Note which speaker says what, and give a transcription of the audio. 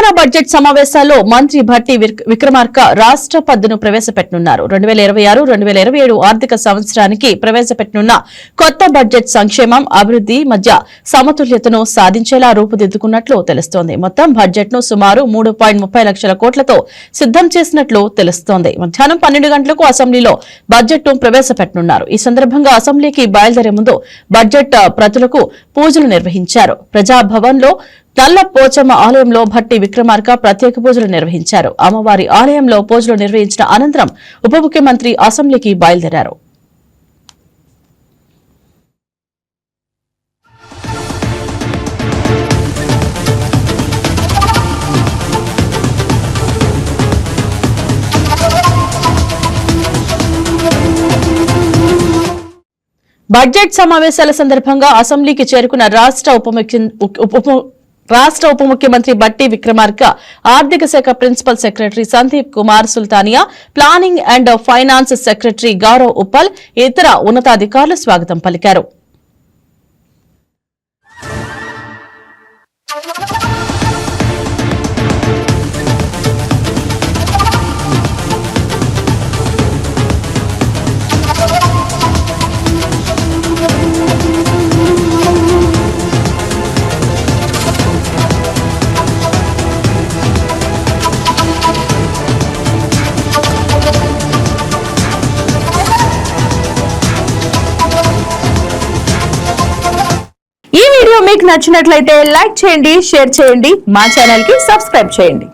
Speaker 1: Dasara budget సమావేశాల్లో మంత్రి భట్టి విక్రమార్క రాష్ట్ర పద్దును ప్రవేశపెట్టనున్నారు. 2026-2027 ఆర్థిక సంవత్సరానికి ప్రవేశపెట్టనున్న కొత్త బడ్జెట్ సంక్షేమం, అభివృద్ది మధ్య సమతుల్యతను సాధించేలా రూపుదిద్దుకున్నట్లు తెలుస్తోంది. మొత్తం బడ్జెట్ ను సుమారు 3.30 లక్షల కోట్లతో సిద్దం చేసినట్లు తెలుస్తోంది. మధ్యాహ్నం 12 గంటలకు అసెంబ్లీలో బడ్జెట్ ను ప్రవేశపెట్టనున్నారు. ఈ సందర్భంగా అసెంబ్లీకి బయలుదేరే ముందు బడ్జెట్ ప్రతులకు పూజలు నిర్వహించారు. ప్రజాభవన్ లో నల్ల పోచమ్మ ఆలయంలో భట్టి విక్రమార్క ప్రత్యేక పూజలు నిర్వహించారు. అమ్మవారి ఆలయంలో పూజలు నిర్వహించిన అనంతరం ఉప ముఖ్యమంత్రి అసెంబ్లీకి బయలుదేరారు. బడ్జెట్ సమావేశాల సందర్భంగా అసెంబ్లీకి చేరుకున్న రాష్ట్ర ఉప ముఖ్యమంత్రి భట్టి విక్రమార్క ఆర్థిక శాఖ principal secretary Sandeep Kumar Sultania, planning and finance secretary Gaurav Uppal, ఇతర ఉన్నతాధికారులు స్వాగతం పలికారు. ఈ వీడియో మీకు నచ్చినట్లయితే లైక్ చేయండి, షేర్ చేయండి, మా ఛానల్ కి సబ్స్క్రైబ్ చేయండి.